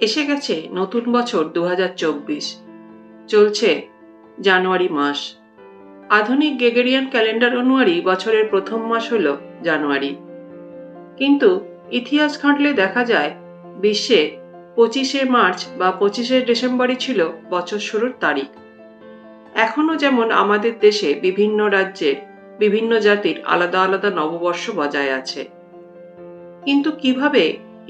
এসে গেছে নতুন বছর 2024। চলছে জানুয়ারি মাস। আধুনিক গ্রেগরিয়ান ক্যালেন্ডার অনুযায়ী বছরের প্রথম মাস হল জানুয়ারি। কিন্তু ইতিহাস ঘাঁটলে দেখা যায় বিশ্বে 25শে মার্চ বা 25শে ডিসেম্বরই ছিল বছর শুরুর তারিখ। এখনো যেমন আমাদের দেশে বিভিন্ন রাজ্যে বিভিন্ন জাতির আলাদা আলাদা নববর্ষ বজায় আছে, কিন্তু কিভাবে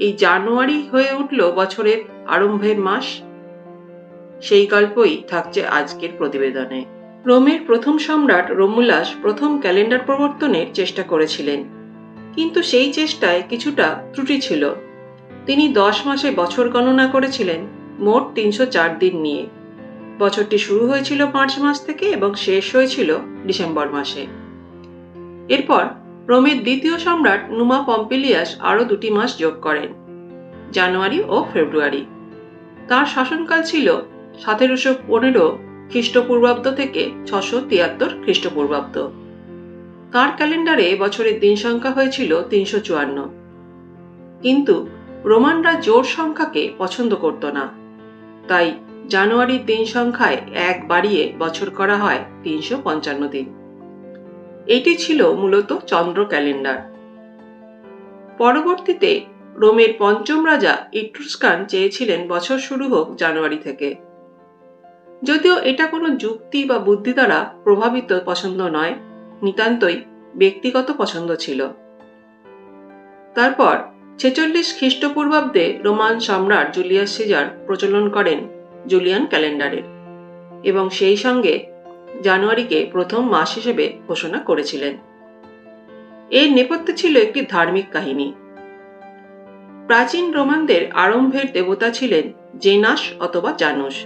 এই জানুয়ারি হয়ে উঠল বছরের আরম্ভের মাস, সেই গল্পই থাকছে আজকের প্রতিবেদনে। রোমের প্রথম সম্রাট রোমুলাস প্রথম ক্যালেন্ডার প্রবর্তনের চেষ্টা করেছিলেন, কিন্তু সেই চেষ্টায় কিছুটা ত্রুটি ছিল। তিনি 10 মাসে বছর গণনা করেছিলেন মোট 304 দিন নিয়ে। বছরটি শুরু হয়েছিল মার্চ মাস থেকে এবং শেষ হয়েছিল ডিসেম্বর মাসে। এরপর রোমের দ্বিতীয় সম্রাট নুমা পম্পিলিয়াস আরও 2টি মাস যোগ করেন, জানুয়ারি ও ফেব্রুয়ারি। তার শাসনকাল ছিল 1715 খ্রিস্টপূর্বাব্দ থেকে 673 খ্রিস্টপূর্বাব্দ। তার ক্যালেন্ডারে বছরের দিন সংখ্যা হয়েছিল 354, কিন্তু রোমানরা জোড় সংখ্যাকে পছন্দ করত না, তাই জানুয়ারির দিন সংখ্যায় 1 বাড়িয়ে বছর করা হয় 355 দিন। এটি ছিল মূলত চন্দ্র ক্যালেন্ডার। পরবর্তীতে রোমের পঞ্চম রাজা ইট্রুস্কান চেয়েছিলেন বছর শুরু হোক জানুয়ারি থেকে, যদিও এটা কোনো যুক্তি বা বুদ্ধি দ্বারা প্রভাবিত পছন্দ নয়, নিতান্তই ব্যক্তিগত পছন্দ ছিল। তারপর 46 খ্রিস্টপূর্বাব্দে রোমান সম্রাট জুলিয়াস সিজার প্রচলন করেন জুলিয়ান ক্যালেন্ডারের এবং সেই সঙ্গে জানুয়ারিকে প্রথম মাস হিসেবে ঘোষণা করেছিলেন। এর নেপথ্যে ছিল একটি ধার্মিক কাহিনী। প্রাচীন রোমানদের আরম্ভের দেবতা ছিলেন জেনাস অথবা জানুস।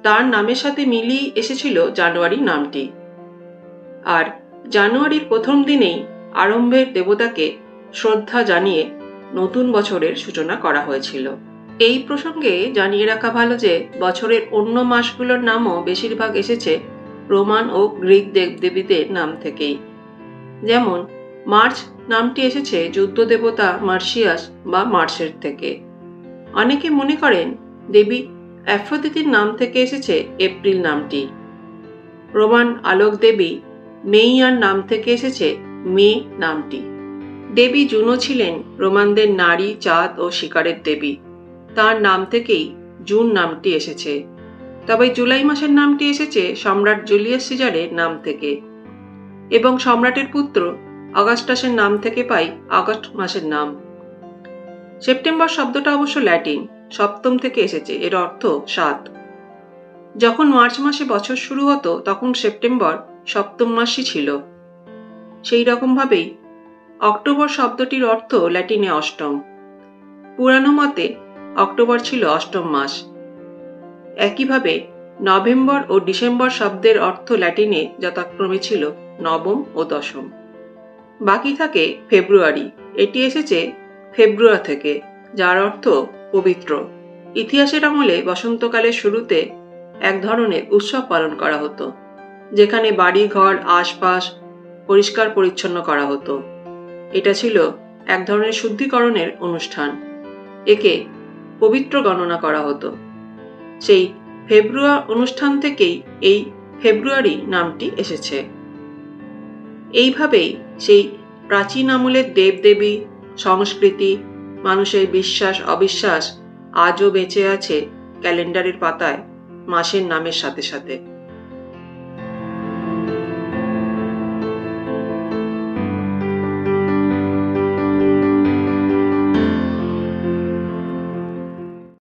তার নামের সাথে মিলিয়ে এসেছিল জানুয়ারি নামটি, আর জানুয়ারির প্রথম দিনেই আরম্ভের দেবতাকে শ্রদ্ধা জানিয়ে নতুন বছরের সূচনা করা হয়েছিল। এই প্রসঙ্গে জানিয়ে রাখা ভালো যে বছরের অন্য মাসগুলোর নামও বেশিরভাগ এসেছে রোমান ও গ্রিক দেবদেবীদের নাম থেকেই। যেমন মার্চ নামটি এসেছে যুদ্ধ দেবতা মার্সিয়াস বা মার্সের থেকে। অনেকে মনে করেন দেবী অ্যাফ্রোদিতির নাম থেকে এসেছে এপ্রিল নামটি। রোমান আলোক দেবী মেইয়ার নাম থেকে এসেছে মে নামটি। দেবী জুনো ছিলেন রোমানদের নারী, চাঁদ ও শিকারের দেবী। তার নাম থেকেই জুন নামটি এসেছে। তবে জুলাই মাসের নামটি এসেছে সম্রাট জুলিয়াস সিজারের নাম থেকে, এবং সম্রাটের পুত্র অগাস্টাসের নাম থেকে পাই আগস্ট মাসের নাম। সেপ্টেম্বর শব্দটা অবশ্য ল্যাটিন, সপ্তম থেকে এসেছে, এর অর্থ 7। যখন মার্চ মাসে বছর শুরু হতো তখন সেপ্টেম্বর সপ্তম মাসই ছিল। সেই রকমভাবেই অক্টোবর শব্দটির অর্থ ল্যাটিনে অষ্টম। পুরানো মতে অক্টোবর ছিল অষ্টম মাস। একইভাবে নভেম্বর ও ডিসেম্বর শব্দের অর্থ ল্যাটিনে যথাক্রমে ছিল নবম ও দশম। বাকি থাকে ফেব্রুয়ারি। এটি এসেছে ফেব্রুয়া থেকে, যার অর্থ পবিত্র। ইতিহাসের আমলে বসন্তকালের শুরুতে এক ধরনের উৎসব পালন করা হতো, যেখানে বাড়ি ঘর আশপাশ পরিষ্কার পরিচ্ছন্ন করা হতো। এটা ছিল এক ধরনের শুদ্ধিকরণের অনুষ্ঠান। একে পবিত্র গণনা করা হতো। সেই ফেব্রুয়ারি অনুষ্ঠান থেকেই এই ফেব্রুয়ারি নামটি এসেছে। এইভাবেই সেই প্রাচীন আমলের দেবদেবী, সংস্কৃতি, মানুষের বিশ্বাস অবিশ্বাস আজও বেঁচে আছে ক্যালেন্ডারের পাতায় মাসের নামের সাথে সাথে।